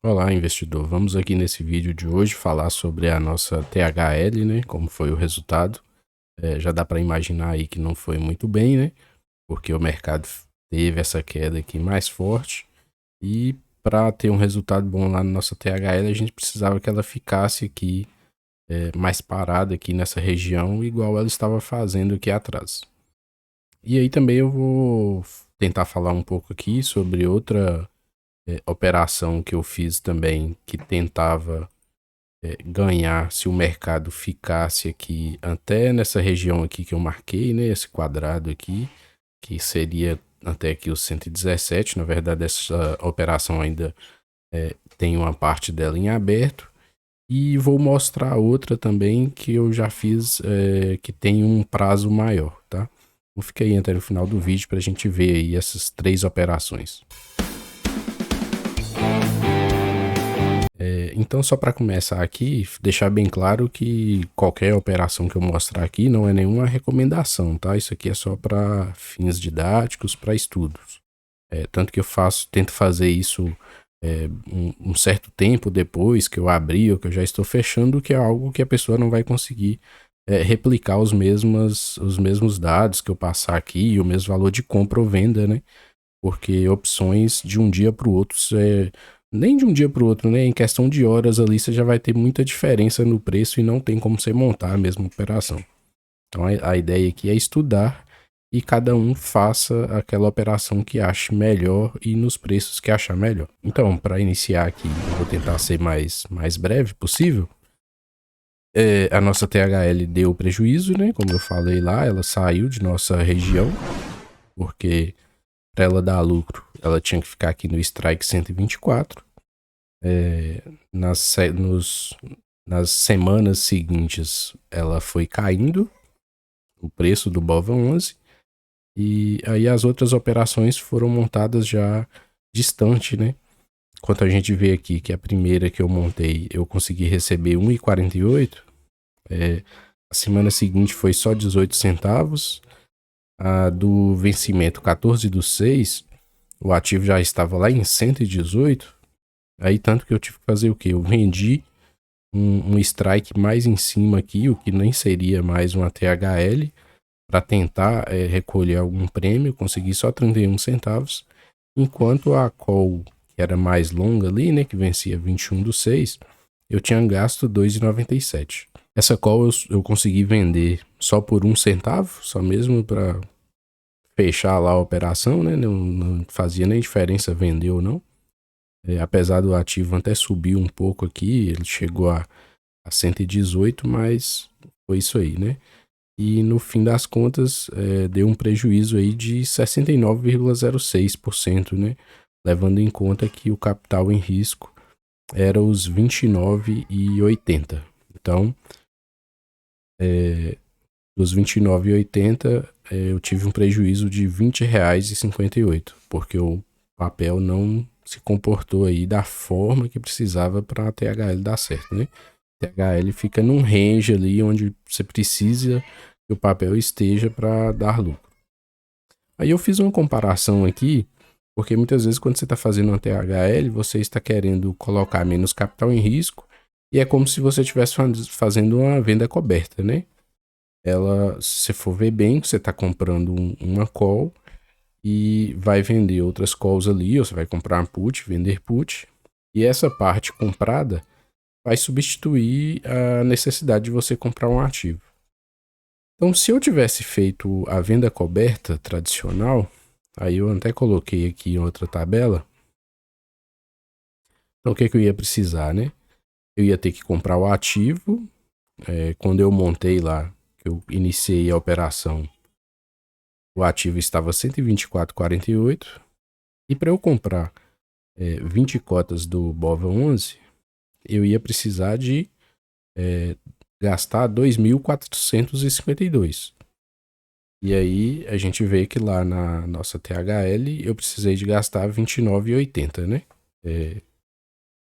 Olá, investidor. Vamos aqui nesse vídeo de hoje falar sobre a nossa THL, né? Como foi o resultado. Já dá para imaginar aí que não foi muito bem, né? Porque o mercado teve essa queda aqui mais forte e para ter um resultado bom lá na nossa THL, a gente precisava que ela ficasse aqui mais parada aqui nessa região, igual ela estava fazendo aqui atrás. E aí também eu vou tentar falar um pouco aqui sobre outra operação que eu fiz também que tentava ganhar se o mercado ficasse aqui até nessa região aqui que eu marquei, né? Esse quadrado aqui, que seria até aqui o 117. Na verdade, essa operação ainda tem uma parte dela em aberto. E vou mostrar outra também que eu já fiz, que tem um prazo maior, tá? Vou ficar aí até no final do vídeo para a gente ver aí essas três operações. Então, só para começar aqui, deixar bem claro que qualquer operação que eu mostrar aqui não é nenhuma recomendação, tá? Isso aqui é só para fins didáticos, para estudos. Tanto que eu tento fazer isso um certo tempo depois que eu abri ou que eu já estou fechando, que é algo que a pessoa não vai conseguir replicar os mesmos dados que eu passar aqui e o mesmo valor de compra ou venda, né? Porque opções de um dia para o outro, nem de um dia para o outro, né? Em questão de horas ali, você já vai ter muita diferença no preço e não tem como você montar a mesma operação. Então a ideia aqui é estudar e cada um faça aquela operação que ache melhor e nos preços que achar melhor. Então, para iniciar aqui, eu vou tentar ser mais breve possível. A nossa THL deu prejuízo, né? Como eu falei lá, ela saiu de nossa região, porque para ela dar lucro, ela tinha que ficar aqui no strike 124. Nas semanas seguintes, ela foi caindo o preço do BOVA11 e aí as outras operações foram montadas já distante, né? Enquanto a gente vê aqui que a primeira que eu montei, eu consegui receber 1,48, a semana seguinte foi só 18 centavos, a do vencimento 14/6, o ativo já estava lá em 118. Aí tanto que eu tive que fazer o quê? Eu vendi um strike mais em cima aqui, o que nem seria mais uma THL, para tentar recolher algum prêmio, consegui só 31 centavos, enquanto a call, que era mais longa ali, né, que vencia 21/6, eu tinha gasto 2,97. Essa call eu consegui vender só por 1 centavo, só mesmo para fechar lá a operação, né, não fazia nem diferença vender ou não. Apesar do ativo até subir um pouco aqui, ele chegou a 118, mas foi isso aí, né? E no fim das contas, deu um prejuízo aí de 69,06%, né? Levando em conta que o capital em risco era os 29,80. Então, dos 29,80, eu tive um prejuízo de R$ 20,58, porque o papel não se comportou aí da forma que precisava para a THL dar certo, né? A THL fica num range ali onde você precisa que o papel esteja para dar lucro. Aí eu fiz uma comparação aqui, porque muitas vezes quando você está fazendo uma THL, você está querendo colocar menos capital em risco e é como se você estivesse fazendo uma venda coberta, né? Ela, se você for ver bem, você está comprando uma call e vai vender outras calls ali, ou você vai comprar um put, vender put, e essa parte comprada vai substituir a necessidade de você comprar um ativo. Então, se eu tivesse feito a venda coberta tradicional, aí eu até coloquei aqui em outra tabela. Então, o que eu ia precisar, né? Eu ia ter que comprar o ativo. Quando eu montei lá, que eu iniciei a operação, o ativo estava 124,48. E para eu comprar 20 cotas do BOVA11, eu ia precisar de gastar 2.452. E aí a gente vê que lá na nossa THL eu precisei de gastar 29,80, né?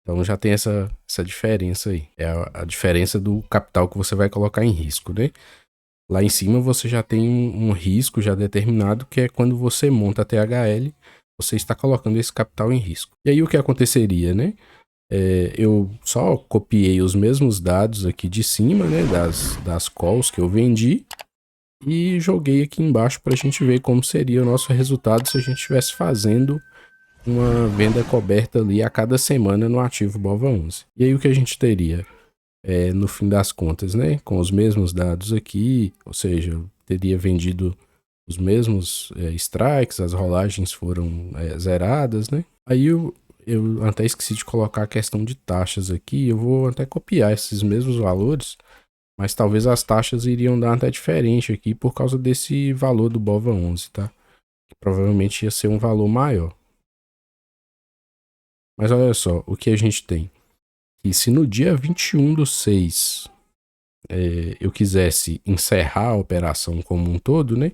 Então já tem essa diferença aí. É a diferença do capital que você vai colocar em risco, né? Lá em cima você já tem um risco já determinado, que é quando você monta a THL, você está colocando esse capital em risco. E aí o que aconteceria, né? Eu só copiei os mesmos dados aqui de cima, né, das calls que eu vendi, e joguei aqui embaixo para a gente ver como seria o nosso resultado se a gente estivesse fazendo uma venda coberta ali a cada semana no ativo BOVA11. E aí o que a gente teria? No fim das contas, né, com os mesmos dados aqui, ou seja, eu teria vendido os mesmos strikes, as rolagens foram zeradas, né? Aí eu até esqueci de colocar a questão de taxas aqui, eu vou até copiar esses mesmos valores, mas talvez as taxas iriam dar até diferente aqui por causa desse valor do BOVA11, tá? Que provavelmente ia ser um valor maior. Mas olha só, o que a gente tem? Que se no dia 21/6 eu quisesse encerrar a operação como um todo, né?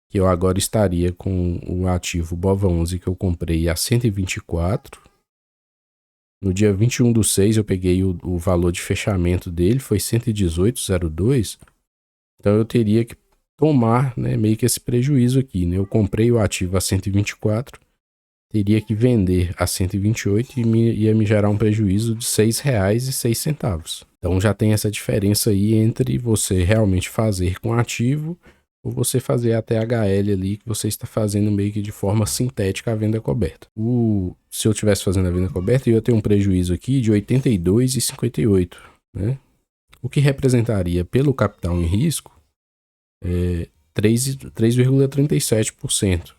Que eu agora estaria com o ativo BOVA11 que eu comprei a 124. No dia 21/6 eu peguei o valor de fechamento dele, foi 118,02. Então eu teria que tomar, né, meio que esse prejuízo aqui, né? Eu comprei o ativo a 124, teria que vender a 128 e ia me gerar um prejuízo de R$ 6,06. Então já tem essa diferença aí entre você realmente fazer com ativo ou você fazer a THL ali, que você está fazendo meio que de forma sintética a venda coberta. Se eu estivesse fazendo a venda coberta, eu ia ter um prejuízo aqui de R$ 82,58, né? O que representaria pelo capital em risco 3,37%.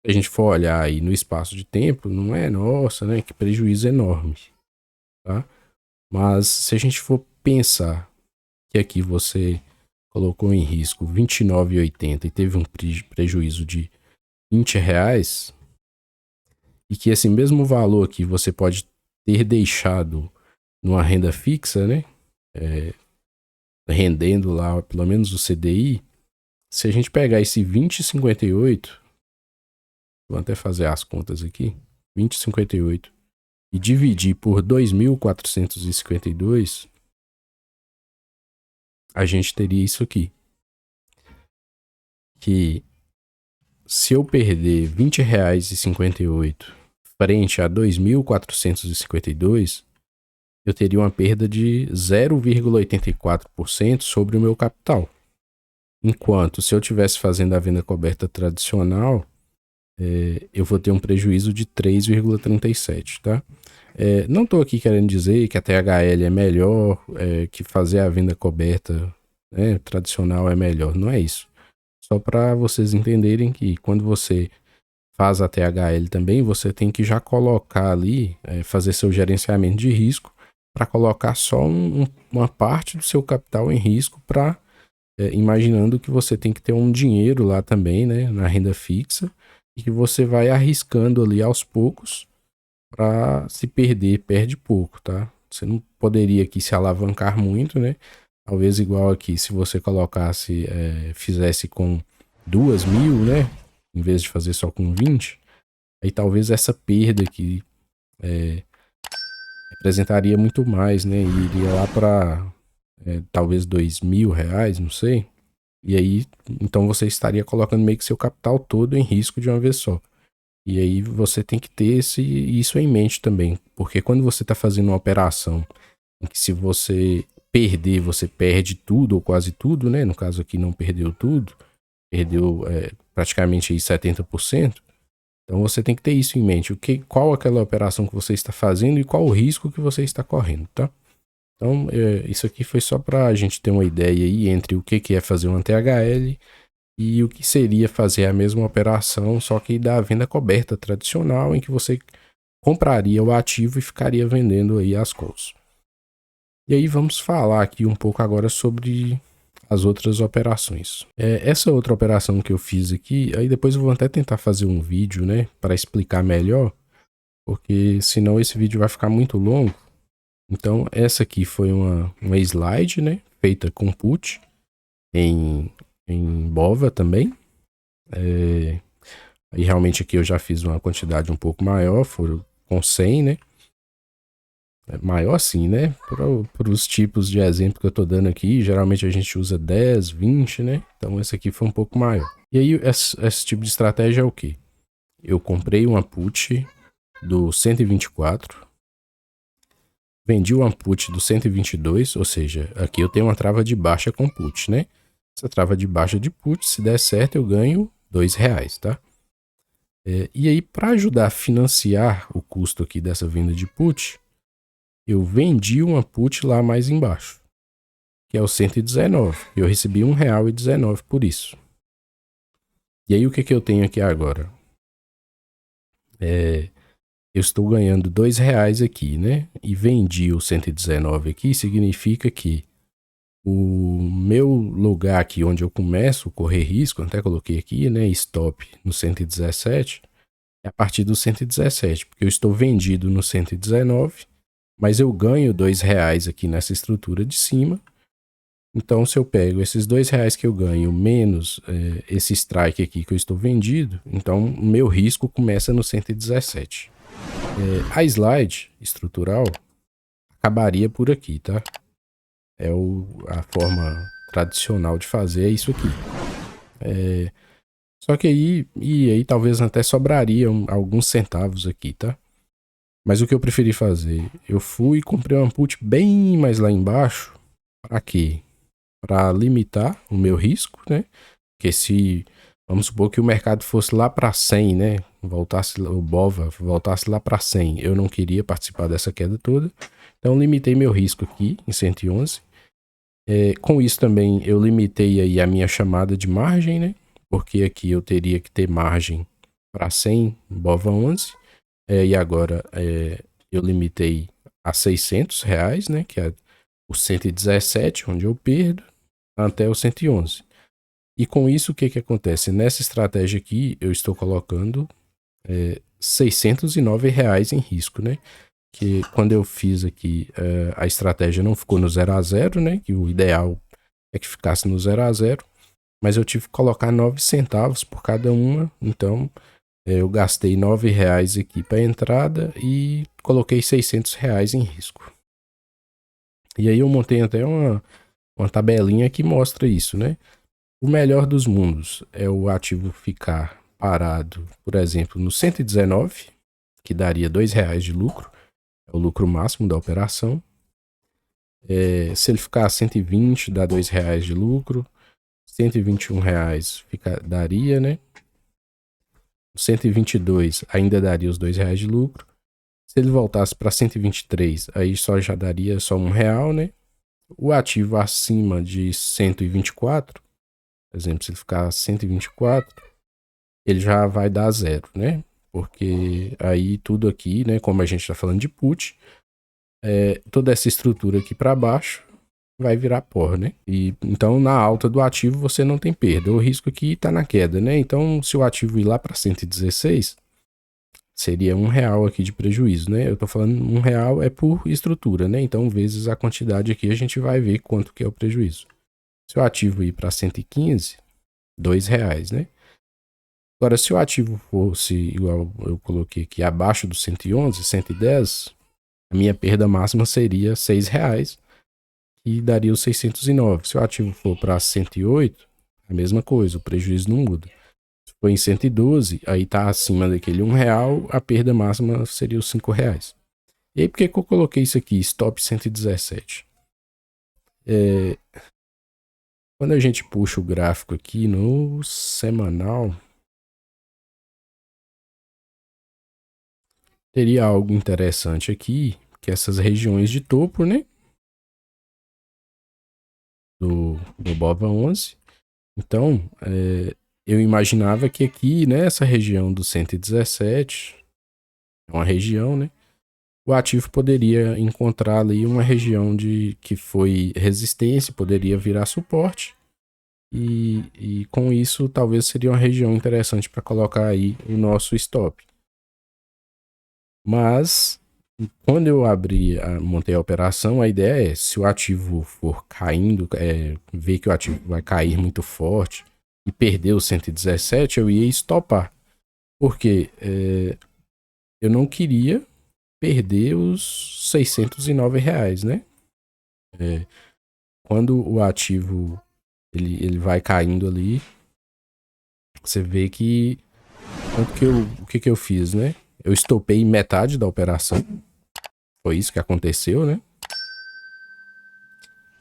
Se a gente for olhar aí no espaço de tempo, não é, nossa, né? Que prejuízo enorme, tá? Mas se a gente for pensar que aqui você colocou em risco R$ 29,80 e teve um prejuízo de R$ 20, e que esse mesmo valor aqui você pode ter deixado numa renda fixa, né? Rendendo lá pelo menos o CDI. Se a gente pegar esse 20,58, vou até fazer as contas aqui, 20,58, e dividir por 2.452, a gente teria isso aqui. Que se eu perder R$ 20,58 frente a 2.452, eu teria uma perda de 0,84% sobre o meu capital. Enquanto se eu estivesse fazendo a venda coberta tradicional, eu vou ter um prejuízo de 3,37, tá? Não estou aqui querendo dizer que a THL é melhor, que fazer a venda coberta, né, tradicional é melhor. Não é isso. Só para vocês entenderem que quando você faz a THL também, você tem que já colocar ali, fazer seu gerenciamento de risco para colocar só uma parte do seu capital em risco para, imaginando que você tem que ter um dinheiro lá também, né, na renda fixa, e que você vai arriscando ali aos poucos para se perder, perde pouco, tá? Você não poderia aqui se alavancar muito, né? Talvez igual aqui, se você colocasse, fizesse com 2.000, né? Em vez de fazer só com 20, aí talvez essa perda aqui representaria muito mais, né? E iria lá para talvez R$ 2.000, não sei. E aí, então você estaria colocando meio que seu capital todo em risco de uma vez só. E aí você tem que ter isso em mente também. Porque quando você está fazendo uma operação em que se você perder, você perde tudo ou quase tudo, né? No caso aqui não perdeu tudo, perdeu praticamente aí 70%. Então você tem que ter isso em mente. Qual aquela operação que você está fazendo e qual o risco que você está correndo, tá? Então isso aqui foi só para a gente ter uma ideia aí entre o que é fazer uma THL e o que seria fazer a mesma operação, só que da venda coberta tradicional, em que você compraria o ativo e ficaria vendendo aí as calls. E aí vamos falar aqui um pouco agora sobre as outras operações. Essa outra operação que eu fiz aqui, aí depois eu vou até tentar fazer um vídeo, né, para explicar melhor, porque senão esse vídeo vai ficar muito longo. Então essa aqui foi uma slide, né, feita com put em BOVA também. Aí realmente aqui eu já fiz uma quantidade um pouco maior, foram com 100, né? Maior assim, né? Para os tipos de exemplo que eu tô dando aqui, geralmente a gente usa 10, 20, né? Então esse aqui foi um pouco maior. E aí esse tipo de estratégia é o quê? Eu comprei uma put do 124, Vendi o put do 122, ou seja, aqui eu tenho uma trava de baixa com put, né? Essa trava de baixa de put, se der certo, eu ganho R$2, tá? E aí, para ajudar a financiar o custo aqui dessa venda de put, eu vendi uma put lá mais embaixo, que é o 119. Eu recebi R$1,19 por isso. E aí, o que eu tenho aqui agora? Eu estou ganhando R$2 aqui, né? E vendi o 119 aqui, significa que o meu lugar aqui onde eu começo a correr risco, até coloquei aqui, né? Stop no 117, é a partir do 117, porque eu estou vendido no 119, mas eu ganho R$2 aqui nessa estrutura de cima. Então, se eu pego esses R$2 que eu ganho menos esse strike aqui que eu estou vendido, então o meu risco começa no 117. A slide estrutural acabaria por aqui, tá? A forma tradicional de fazer é isso aqui. Só que aí talvez até sobraria alguns centavos aqui, tá? Mas o que eu preferi fazer? Eu fui e comprei um put bem mais lá embaixo. Para quê? Para limitar o meu risco, né? Porque se, vamos supor que o mercado fosse lá para 100, né? O BOVA voltasse lá para 100. Eu não queria participar dessa queda toda. Então limitei meu risco aqui em 111. Com isso também eu limitei aí a minha chamada de margem, né? Porque aqui eu teria que ter margem para 100 BOVA 11. E agora eu limitei a R$600, né? Que é o 117, onde eu perdo, até o 111. E com isso, o que acontece? Nessa estratégia aqui, eu estou colocando R$609 em risco, né? Que quando eu fiz aqui, a estratégia não ficou no 0 a 0, né? Que o ideal é que ficasse no 0 a 0. Mas eu tive que colocar 9 centavos por cada uma. Então, eu gastei R$9 aqui para entrada e coloquei R$600 em risco. E aí eu montei até uma tabelinha que mostra isso, né? O melhor dos mundos é o ativo ficar parado, por exemplo, no 119, que daria R$2 de lucro. É o lucro máximo da operação. Se ele ficar a 120, dá R$2 de lucro. R$121 daria, né? 122 ainda daria os R$2 de lucro. Se ele voltasse para 123, aí já daria só R$1, né? O ativo acima de 124, por exemplo, se ele ficar 124, ele já vai dar 0, né? Porque aí tudo aqui, né? Como a gente está falando de put, toda essa estrutura aqui para baixo vai virar pó, né? E então na alta do ativo você não tem perda. O risco aqui está na queda, né? Então se o ativo ir lá para 116, seria R$1 aqui de prejuízo, né? Eu tô falando R$1 é por estrutura, né? Então vezes a quantidade aqui a gente vai ver quanto que é o prejuízo. Se o ativo ir para 115, R$2, né? Agora, se o ativo fosse, igual eu coloquei aqui, abaixo do 111, 110, a minha perda máxima seria R$6, e daria os 609. Se o ativo for para 108, a mesma coisa, o prejuízo não muda. Se for em 112, aí tá acima daquele R$1, a perda máxima seria os R$5. E aí, por que eu coloquei isso aqui, stop 117? Quando a gente puxa o gráfico aqui no semanal, teria algo interessante aqui, que essas regiões de topo, né? Do BOVA 11. Então, eu imaginava que aqui, nessa região do 117, é uma região, né? O ativo poderia encontrar ali uma região que foi resistência, poderia virar suporte. E com isso, talvez seria uma região interessante para colocar aí o nosso stop. Mas, quando eu montei a operação, a ideia é, se o ativo for caindo, ver que o ativo vai cair muito forte e perder o 117, eu ia estopar. Porque eu não queria perder os R$609, né? Quando o ativo ele vai caindo ali, você vê que o que eu fiz, né? Eu estopei metade da operação. Foi isso que aconteceu, né?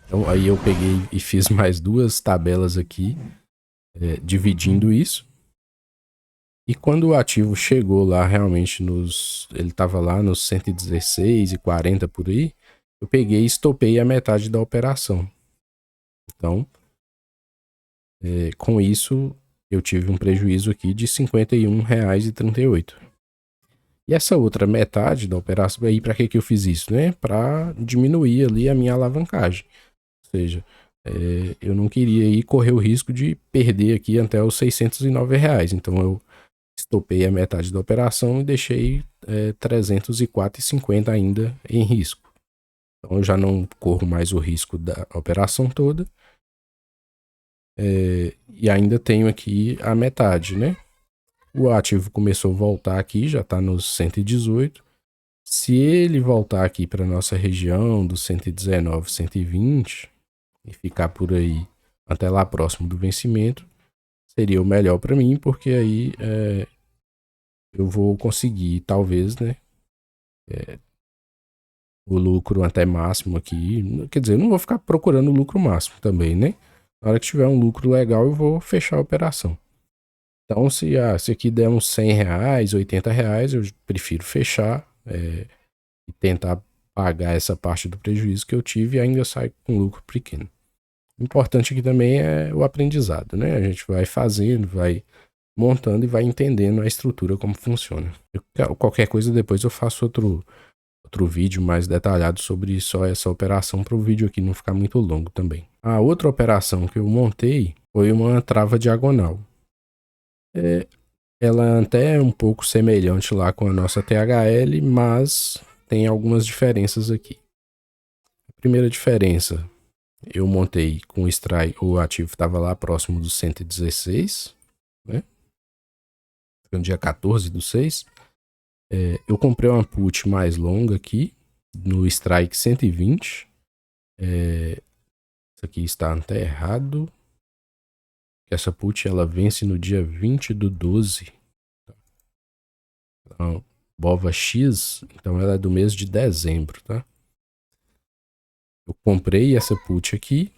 Então aí eu peguei e fiz mais duas tabelas aqui, dividindo isso. E quando o ativo chegou lá realmente ele estava lá nos 116,40 por aí, eu peguei e estopei a metade da operação. Então, com isso, eu tive um prejuízo aqui de R$ 51,38. E essa outra metade da operação, aí para que eu fiz isso, né? Para diminuir ali a minha alavancagem. Ou seja, eu não queria aí correr o risco de perder aqui até os R$ 609. Então eu estopei a metade da operação e deixei 304,50 ainda em risco. Então eu já não corro mais o risco da operação toda. E ainda tenho aqui a metade, né? O ativo começou a voltar aqui, já está nos 118. Se ele voltar aqui para nossa região dos 119, 120 e ficar por aí até lá próximo do vencimento, seria o melhor para mim, porque aí eu vou conseguir, talvez, né, o lucro até máximo aqui. Quer dizer, eu não vou ficar procurando o lucro máximo também, né? Na hora que tiver um lucro legal, eu vou fechar a operação. Então, se aqui der uns R$ 100, R$ 80, eu prefiro fechar e tentar pagar essa parte do prejuízo que eu tive e ainda sair com lucro pequeno. O importante aqui também é o aprendizado, né? A gente vai fazendo, vai montando e vai entendendo a estrutura, como funciona. Qualquer coisa depois eu faço outro vídeo mais detalhado sobre só essa operação, para o vídeo aqui não ficar muito longo também. A outra operação que eu montei foi uma trava diagonal. Ela até é um pouco semelhante lá com a nossa THL, mas tem algumas diferenças aqui. A primeira diferença, eu montei com o strike, o ativo estava lá próximo dos 116, né? Foi no dia 14/6. Eu comprei uma put mais longa aqui, no strike 120. Isso aqui está até errado. Essa put ela vence no dia 20/12. Então, BOVA X, então ela é do mês de dezembro, tá? Eu comprei essa put aqui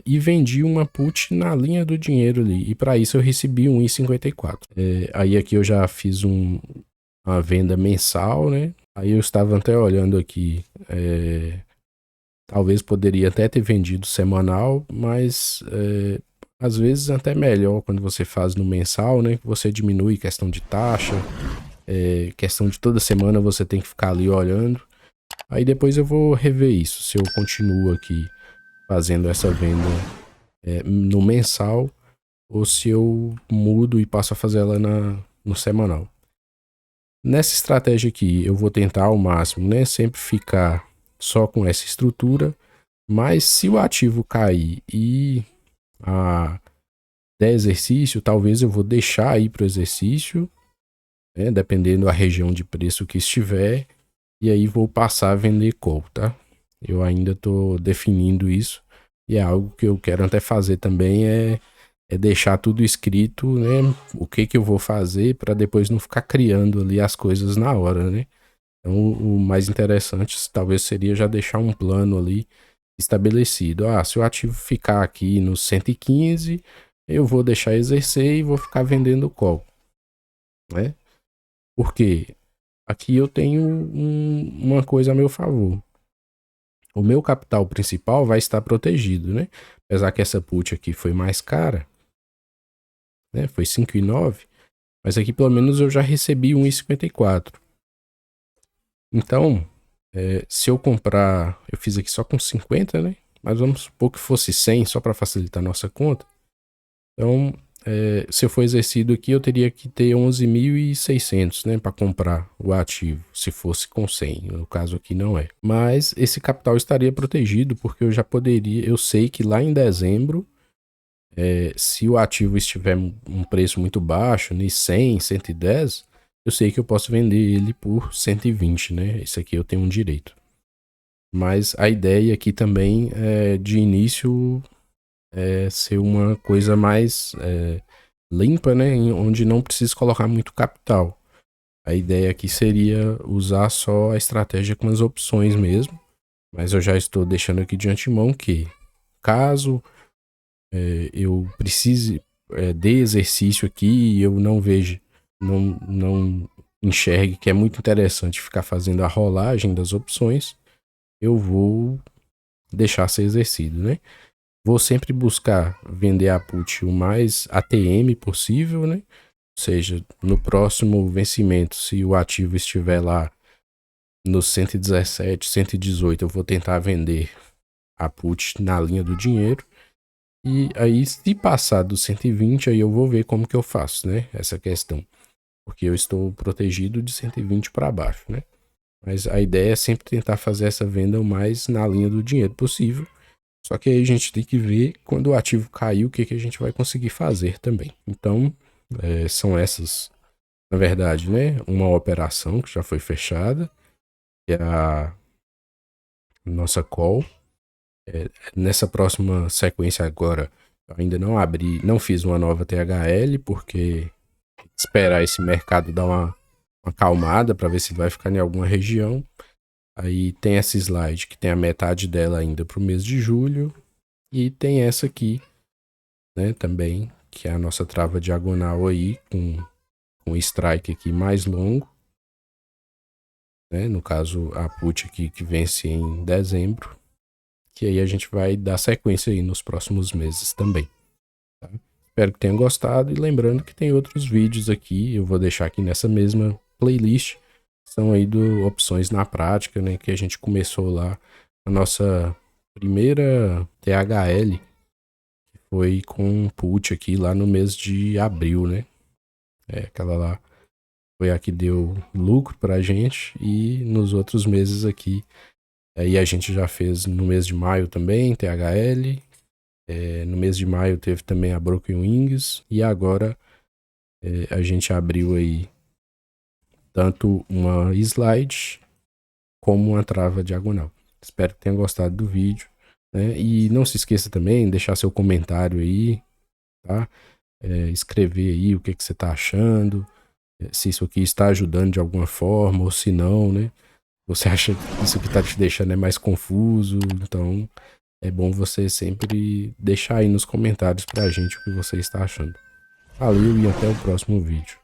e vendi uma put na linha do dinheiro ali. E para isso eu recebi 1,54. Aí aqui eu já fiz uma venda mensal, né? Aí eu estava até olhando aqui. Talvez poderia até ter vendido semanal, mas às vezes até melhor quando você faz no mensal, né? Você diminui questão de taxa, questão de toda semana você tem que ficar ali olhando. Aí depois eu vou rever isso, se eu continuo aqui fazendo essa venda no mensal ou se eu mudo e passo a fazer ela no semanal. Nessa estratégia aqui, eu vou tentar ao máximo, né? Sempre ficar só com essa estrutura, mas se o ativo cair e der exercício, talvez eu vou deixar aí para o exercício, né? Dependendo da região de preço que estiver, e aí vou passar a vender call, tá? Eu ainda estou definindo isso e é algo que eu quero até fazer também, é deixar tudo escrito, né? O que eu vou fazer para depois não ficar criando ali as coisas na hora, né? Então, o mais interessante talvez seria já deixar um plano ali estabelecido. Se o ativo ficar aqui no 115, eu vou deixar exercer e vou ficar vendendo call, né? Porque aqui eu tenho uma coisa a meu favor. O meu capital principal vai estar protegido, né? Apesar que essa put aqui foi mais cara, né? Foi 5,9, mas aqui pelo menos eu já recebi 1,54. Então, se eu comprar, eu fiz aqui só com 50, né? Mas vamos supor que fosse 100 só para facilitar a nossa conta. Então, se eu for exercido aqui, eu teria que ter 11.600, né, para comprar o ativo, se fosse com 100. No caso aqui não é. Mas esse capital estaria protegido porque eu já poderia, eu sei que lá em dezembro, se o ativo estiver um preço muito baixo, né, 100, 110, eu sei que eu posso vender ele por 120, né? Isso aqui eu tenho um direito. Mas a ideia aqui também é de início ser uma coisa mais limpa, né? Onde não precisa colocar muito capital. A ideia aqui seria usar só a estratégia com as opções mesmo, mas eu já estou deixando aqui de antemão que, caso eu precise de exercício aqui e eu não vejo, não enxergue que é muito interessante ficar fazendo a rolagem das opções, eu vou deixar ser exercido, né? Vou sempre buscar vender a put o mais ATM possível, né? Ou seja, no próximo vencimento, se o ativo estiver lá no 117, 118, eu vou tentar vender a put na linha do dinheiro. E aí, se passar do 120, aí eu vou ver como que eu faço, né? Essa questão. Porque eu estou protegido de 120 para baixo, né? Mas a ideia é sempre tentar fazer essa venda o mais na linha do dinheiro possível. Só que aí a gente tem que ver quando o ativo cair, o que, que a gente vai conseguir fazer também. Então, são essas, na verdade, né? Uma operação que já foi fechada, que é a nossa call. Nessa próxima sequência agora, eu ainda não abri, não fiz uma nova THL, porque esperar esse mercado dar uma acalmada para ver se vai ficar em alguma região. Aí tem essa slide que tem a metade dela ainda para o mês de julho. E tem essa aqui, né, também, que é a nossa trava diagonal aí, com strike aqui mais longo. Né, no caso, a put aqui que vence em dezembro. Que aí a gente vai dar sequência aí nos próximos meses também. Tá? Espero que tenham gostado. E lembrando que tem outros vídeos aqui, eu vou deixar aqui nessa mesma playlist. São aí do Opções na Prática, né? Que a gente começou lá a nossa primeira THL, que foi com put aqui lá no mês de abril, né? Aquela lá foi a que deu lucro pra gente. E nos outros meses aqui, aí a gente já fez no mês de maio também, THL. No mês de maio teve também a Broken Wings. E agora a gente abriu aí tanto uma slide como uma trava diagonal. Espero que tenham gostado do vídeo, né? E não se esqueça também de deixar seu comentário aí, tá? Escrever aí o que você está achando, se isso aqui está ajudando de alguma forma ou se não, né? Você acha que isso aqui está te deixando mais confuso, então é bom você sempre deixar aí nos comentários pra gente o que você está achando. Valeu e até o próximo vídeo.